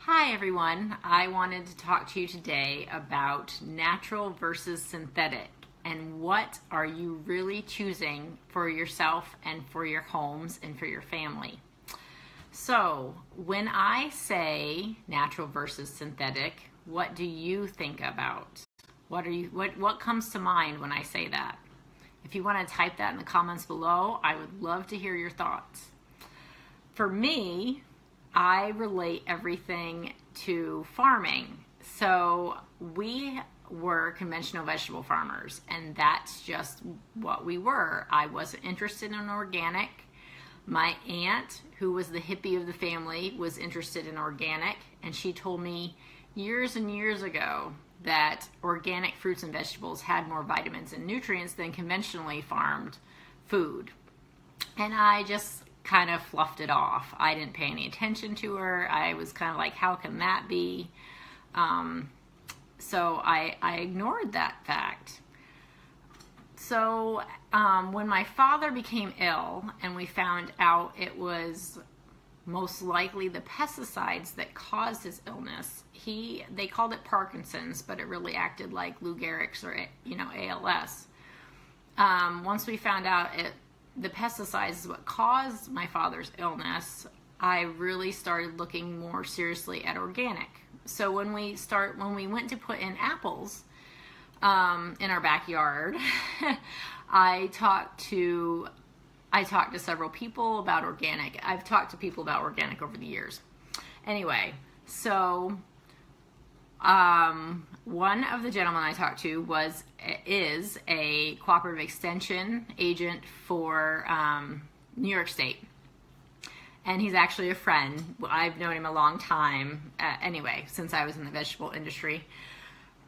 Hi everyone, I wanted to talk to you today about natural versus synthetic and what are you really choosing for yourself and for your homes and for your family. So when I say natural versus synthetic, what do you think about? What comes to mind when I say that? If you want to type that in the comments below, I would love to hear your thoughts. For me, I relate everything to farming. So we were conventional vegetable farmers, and that's just what we were. I wasn't interested in organic. My aunt, who was the hippie of the family, was interested in organic, and she told me years and years ago that organic fruits and vegetables had more vitamins and nutrients than conventionally farmed food. And I just kind of fluffed it off. I didn't pay any attention to her. I was kind of like, how can that be? So I ignored that fact. So when my father became ill and we found out it was most likely the pesticides that caused his illness, they called it Parkinson's, but it really acted like Lou Gehrig's or ALS. Once we found out the pesticides is what caused my father's illness, I really started looking more seriously at organic. So when we went to put in apples in our backyard, I talked to several people about organic. I've talked to people about organic over the years. Anyway, so one of the gentlemen I talked to is a cooperative extension agent for New York State. And he's actually a friend. I've known him a long time, anyway, since I was in the vegetable industry.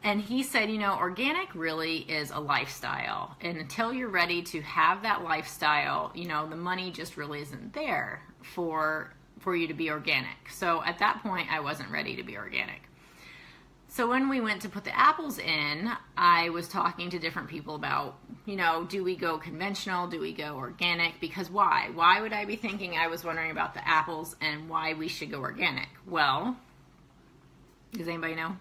And he said, organic really is a lifestyle. And until you're ready to have that lifestyle, the money just really isn't there for you to be organic. So at that point, I wasn't ready to be organic. So when we went to put the apples in, I was talking to different people about, do we go conventional? Do we go organic? Because why? Why would I be thinking I was wondering about the apples and why we should go organic? Well, does anybody know?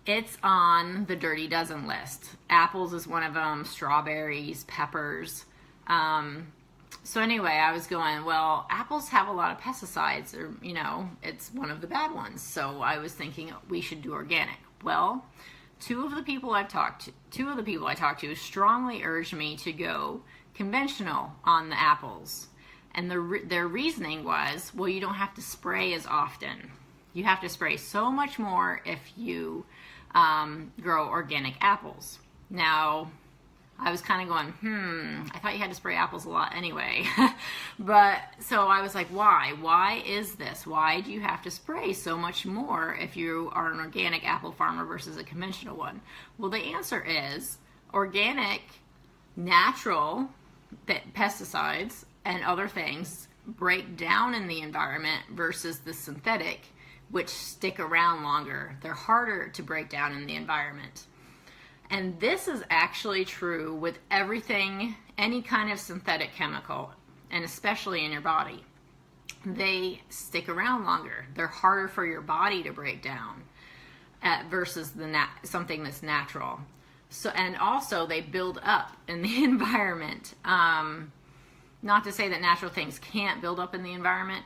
It's on the Dirty Dozen list. Apples is one of them, strawberries, peppers. So anyway, I was going, well, apples have a lot of pesticides, or, it's one of the bad ones. So I was thinking we should do organic. Well, two of the people I talked to strongly urged me to go conventional on the apples. And their reasoning was, well, you don't have to spray as often. You have to spray so much more if you grow organic apples. Now, I was kind of going, I thought you had to spray apples a lot anyway. But so I was like, why? Why is this? Why do you have to spray so much more if you are an organic apple farmer versus a conventional one? Well, the answer is organic, natural pesticides and other things break down in the environment versus the synthetic, which stick around longer. They're harder to break down in the environment. And this is actually true with everything, any kind of synthetic chemical, and especially in your body. They stick around longer. They're harder for your body to break down versus something that's natural. So, and also they build up in the environment. Not to say that natural things can't build up in the environment,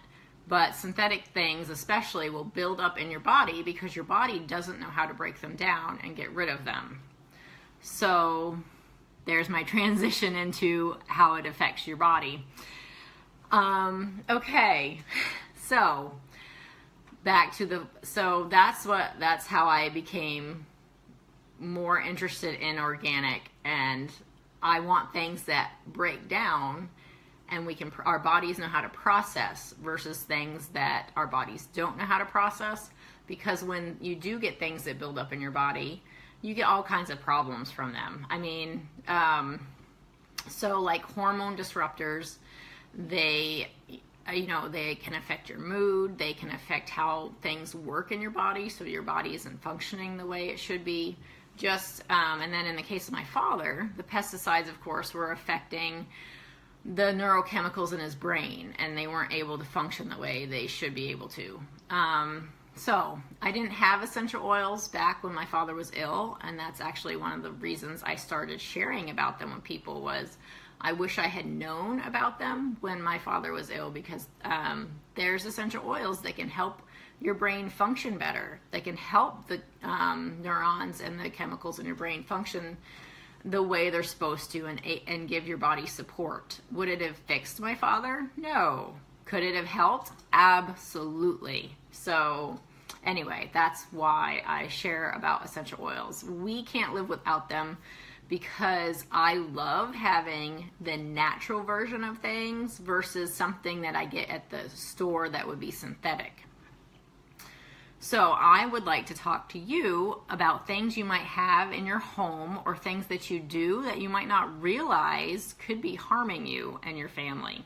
but synthetic things especially will build up in your body because your body doesn't know how to break them down and get rid of them. So there's my transition into how it affects your body. Okay, so back to that's how I became more interested in organic, and I want things that break down and our bodies know how to process versus things that our bodies don't know how to process, because when you do get things that build up in your body, you get all kinds of problems from them. I mean, so like hormone disruptors, they can affect your mood. They can affect how things work in your body, so your body isn't functioning the way it should be. And then in the case of my father, the pesticides, of course, were affecting the neurochemicals in his brain, and they weren't able to function the way they should be able to. So I didn't have essential oils back when my father was ill, and that's actually one of the reasons I started sharing about them with people. Was I wish I had known about them when my father was ill, because there's essential oils that can help your brain function better. They can help the neurons and the chemicals in your brain function the way they're supposed to, and give your body support. Would it have fixed my father? No. Could it have helped? Absolutely. So anyway, that's why I share about essential oils. We can't live without them, because I love having the natural version of things versus something that I get at the store that would be synthetic. So I would like to talk to you about things you might have in your home, or things that you do that you might not realize could be harming you and your family.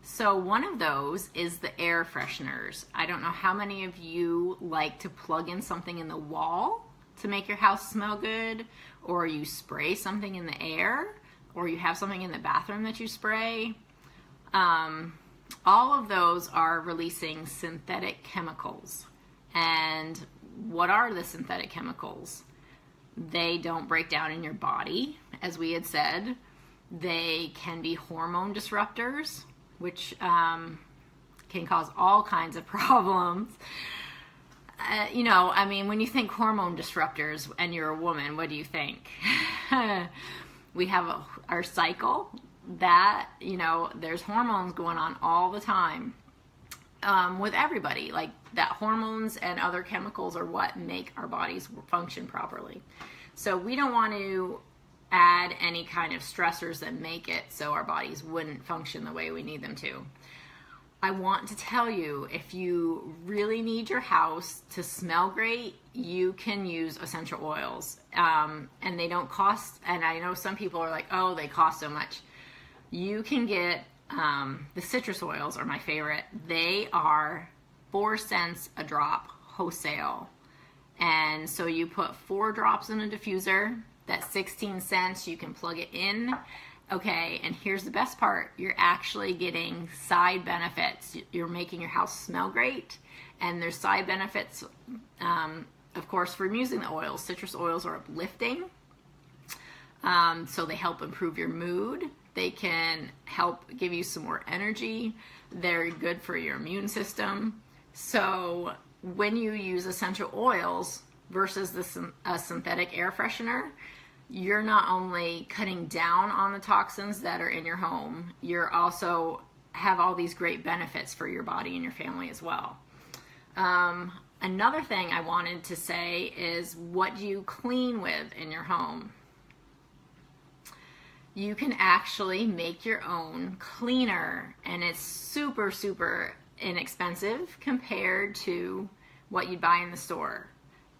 So one of those is the air fresheners. I don't know how many of you like to plug in something in the wall to make your house smell good, or you spray something in the air, or you have something in the bathroom that you spray. All of those are releasing synthetic chemicals. And what are the synthetic chemicals? They don't break down in your body, as we had said. They can be hormone disruptors, which can cause all kinds of problems. When you think hormone disruptors and you're a woman, what do you think? We have our cycle that, there's hormones going on all the time with everybody. Like that hormones and other chemicals are what make our bodies function properly. So we don't want to add any kind of stressors that make it so our bodies wouldn't function the way we need them to. I want to tell you, if you really need your house to smell great, you can use essential oils. And they don't cost, and I know some people are like, oh, they cost so much. You can get, the citrus oils are my favorite. They are 4 cents a drop wholesale. And so you put 4 drops in a diffuser, that's 16 cents, you can plug it in. Okay, and here's the best part. You're actually getting side benefits. You're making your house smell great, and there's side benefits, of course, from using the oils. Citrus oils are uplifting, so they help improve your mood. They can help give you some more energy. They're good for your immune system. So when you use essential oils versus a synthetic air freshener, you're not only cutting down on the toxins that are in your home, you're also have all these great benefits for your body and your family as well. Another thing I wanted to say is, what do you clean with in your home? You can actually make your own cleaner, and it's super, super inexpensive compared to what you'd buy in the store.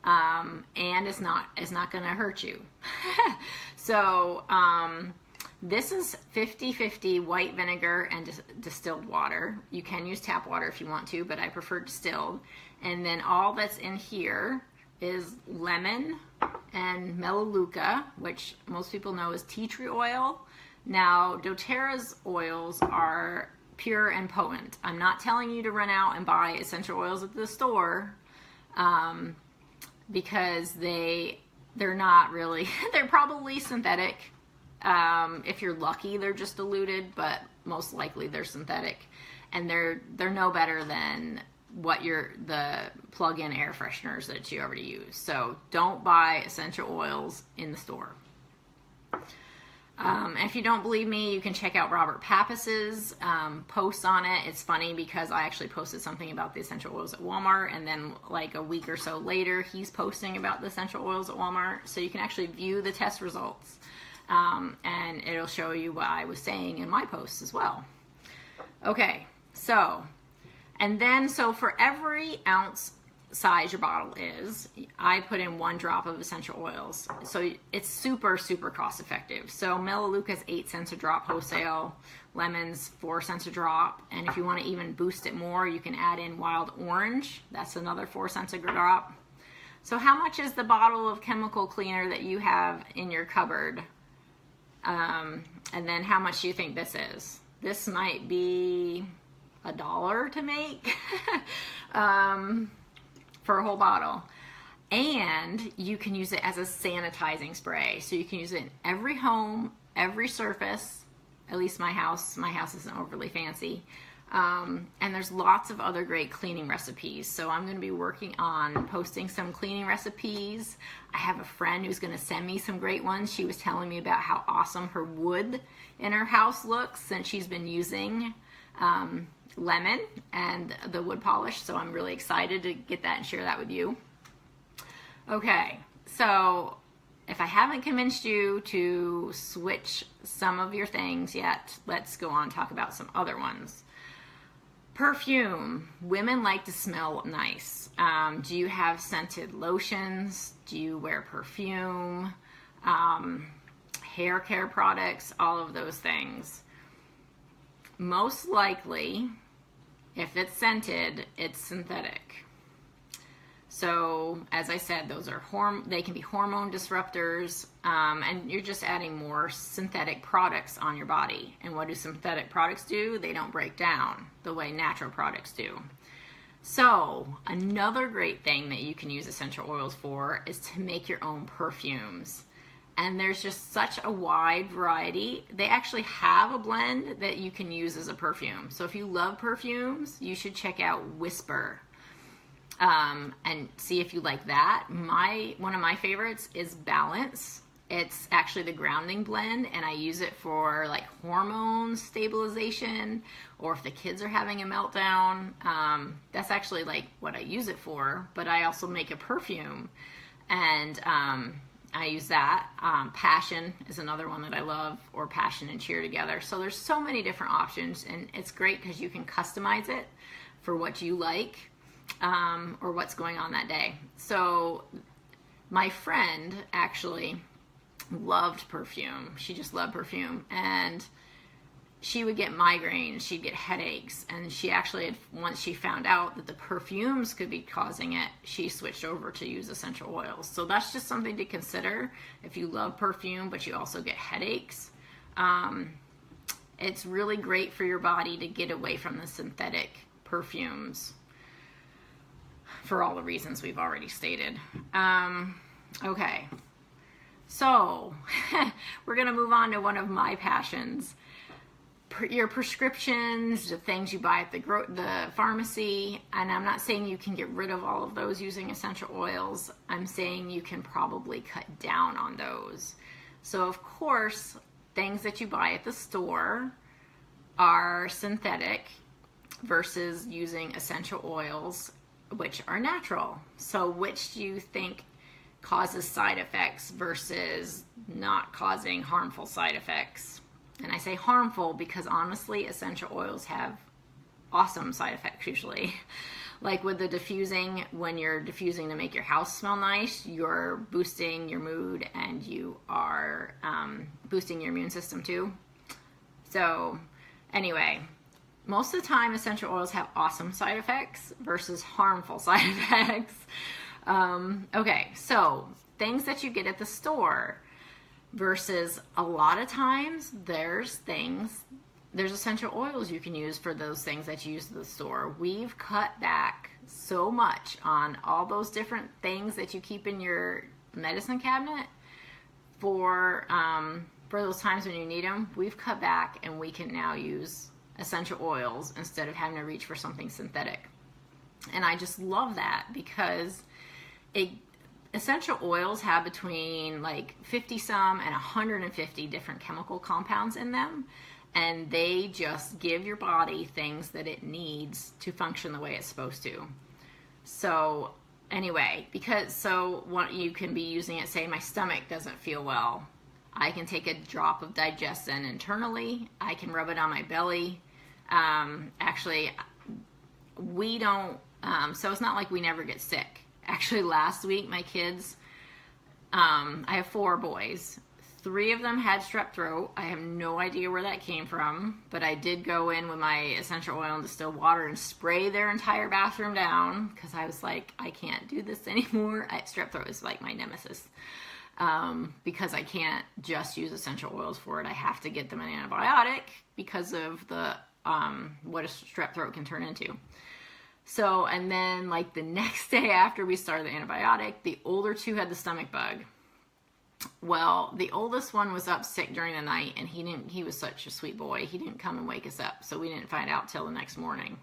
And it's not going to hurt you. So this is 50-50 white vinegar and distilled water. You can use tap water if you want to, but I prefer distilled. And then all that's in here is lemon and melaleuca, which most people know as tea tree oil. Now, doTERRA's oils are pure and potent. I'm not telling you to run out and buy essential oils at the store, because they're not really, they're probably synthetic. If you're lucky, they're just diluted, but most likely they're synthetic, and they're no better than the plug-in air fresheners that you already use. So don't buy essential oils in the store. If you don't believe me, you can check out Robert Pappas's posts on it. It's funny because I actually posted something about the essential oils at Walmart, and then like a week or so later, he's posting about the essential oils at Walmart. So you can actually view the test results, and it'll show you what I was saying in my posts as well. Okay, so for every ounce size your bottle is, I put in 1 drop of essential oils. So it's super, super cost effective. So melaleuca is 8 cents a drop wholesale, lemons 4 cents a drop, and if you want to even boost it more, you can add in wild orange. That's another 4 cents a drop. So how much is the bottle of chemical cleaner that you have in your cupboard? And then how much do you think this is? This might be $1 to make for a whole bottle. And you can use it as a sanitizing spray. So you can use it in every home, every surface, at least my house. My house isn't overly fancy. And there's lots of other great cleaning recipes. So I'm going to be working on posting some cleaning recipes. I have a friend who's going to send me some great ones. She was telling me about how awesome her wood in her house looks since she's been using lemon and the wood polish. So I'm really excited to get that and share that with you. Okay, so if I haven't convinced you to switch some of your things yet, let's go on and talk about some other ones. Perfume. Women like to smell nice. Do you have scented lotions? Do you wear perfume? Hair care products? All of those things. Most likely, if it's scented, it's synthetic. So, as I said, those are they can be hormone disruptors, and you're just adding more synthetic products on your body. And what do synthetic products do? They don't break down the way natural products do. So, another great thing that you can use essential oils for is to make your own perfumes. And there's just such a wide variety. They actually have a blend that you can use as a perfume. So, if you love perfumes, you should check out Whisper. And see if you like that. One of my favorites is Balance. It's actually the grounding blend, and I use it for like hormone stabilization, or if the kids are having a meltdown. That's actually like what I use it for, but I also make a perfume, and I use that. Passion is another one that I love, or Passion and Cheer together. So there's so many different options, and it's great because you can customize it for what you like. Or what's going on that day. So my friend actually loved perfume. She just loved perfume, and she would get migraines, she'd get headaches, and she actually once she found out that the perfumes could be causing it, she switched over to use essential oils. So that's just something to consider if you love perfume but you also get headaches. It's really great for your body to get away from the synthetic perfumes, for all the reasons we've already stated. Okay, so we're going to move on to one of my passions. Your prescriptions, the things you buy at the pharmacy, and I'm not saying you can get rid of all of those using essential oils. I'm saying you can probably cut down on those. So of course, things that you buy at the store are synthetic versus using essential oils, which are natural. So which do you think causes side effects versus not causing harmful side effects? And I say harmful because honestly, essential oils have awesome side effects usually. Like with the diffusing, when you're diffusing to make your house smell nice, you're boosting your mood and you are boosting your immune system too. So anyway, most of the time, essential oils have awesome side effects versus harmful side effects. Okay, so things that you get at the store versus a lot of times there's essential oils you can use for those things that you use at the store. We've cut back so much on all those different things that you keep in your medicine cabinet for those times when you need them. We've cut back and we can now use essential oils instead of having to reach for something synthetic. And I just love that because essential oils have between like 50 some and 150 different chemical compounds in them, and they just give your body things that it needs to function the way it's supposed to. So anyway, what you can be using it, say my stomach doesn't feel well, I can take a drop of Digestin internally. I can rub it on my belly. Actually, we don't, so it's not like we never get sick. Actually, last week, my kids, I have 4 boys. 3 of them had strep throat. I have no idea where that came from, but I did go in with my essential oil and distilled water and spray their entire bathroom down because I was like, I can't do this anymore. Strep throat is like my nemesis. because I can't just use essential oils for it. I have to get them an antibiotic because of the what a strep throat can turn into. So, and then like the next day after we started the antibiotic, the older two had the stomach bug. Well, the oldest one was up sick during the night, and he was such a sweet boy. He didn't come and wake us up, so we didn't find out till the next morning.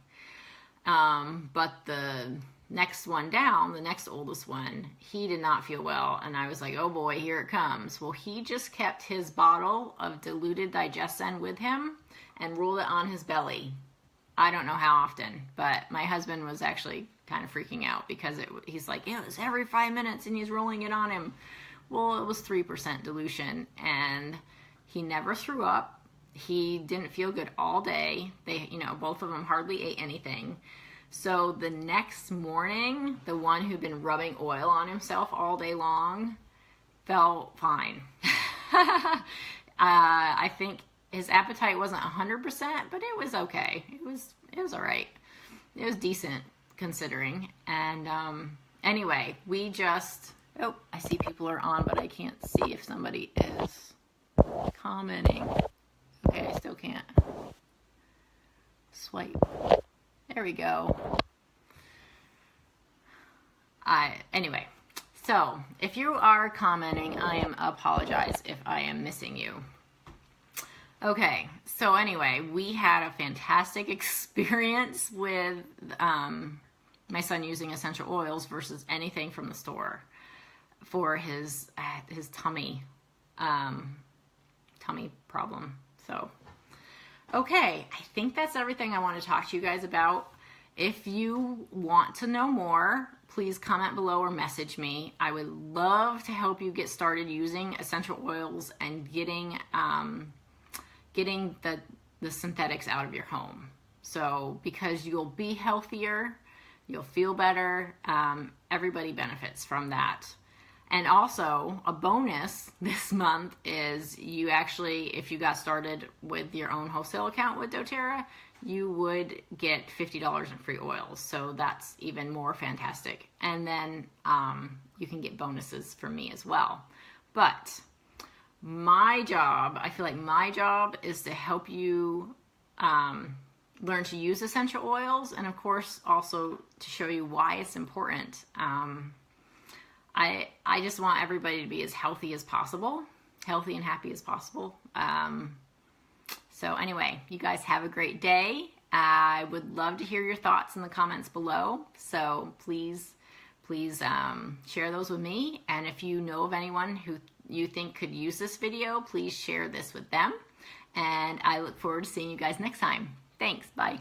But the next one down, the next oldest one, he did not feel well, and I was like, oh boy, here it comes. Well, he just kept his bottle of diluted Digestin with him and rolled it on his belly. I don't know how often, but my husband was actually kind of freaking out because he's like, yeah, it's every 5 minutes, and he's rolling it on him. Well, it was 3% dilution, and he never threw up. He didn't feel good all day. Both of them hardly ate anything. So the next morning, the one who'd been rubbing oil on himself all day long felt fine. I think his appetite wasn't 100%, but it was okay. It was all right. It was decent considering. And anyway, we just... Oh, I see people are on, but I can't see if somebody is commenting. Okay, I still can't swipe. There we go. Anyway, so if you are commenting, I apologize if I am missing you. Okay, so anyway, we had a fantastic experience with my son using essential oils versus anything from the store for his tummy problem. So, okay, I think that's everything I want to talk to you guys about. If you want to know more, please comment below or message me. I would love to help you get started using essential oils and getting the synthetics out of your home. So, because you'll be healthier, you'll feel better, everybody benefits from that. And also, a bonus this month is you actually, if you got started with your own wholesale account with doTERRA, you would get $50 in free oils. So that's even more fantastic. And then you can get bonuses from me as well. But my job, I feel like my job is to help you learn to use essential oils, and of course also to show you why it's important. I just want everybody to be as healthy as possible, healthy and happy as possible. So anyway, you guys have a great day. I would love to hear your thoughts in the comments below. So please share those with me. And if you know of anyone who you think could use this video, please share this with them. And I look forward to seeing you guys next time. Thanks. Bye.